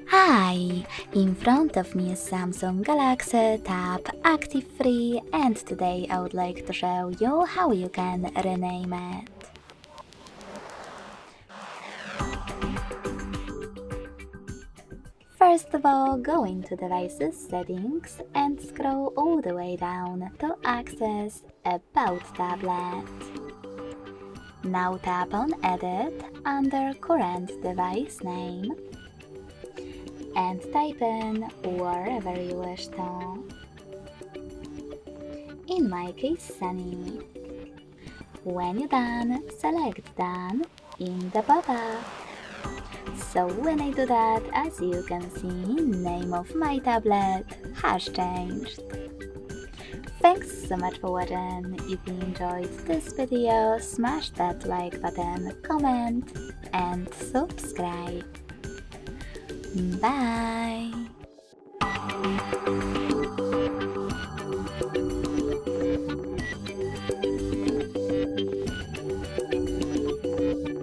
Hi! In front of me is Samsung Galaxy Tab Active3 and today I would like to show you how you can rename it. First of all, go into Devices Settings and scroll all the way down to access About Tablet. Now tap on Edit under Current Device Name and type in wherever you wish to. In my case, Sunny. When you're done, select Done in the pop-up. So when I do that, as you can see, name of my tablet has changed. Thanks so much for watching. If you enjoyed this video, smash that like button, comment and subscribe. Bye!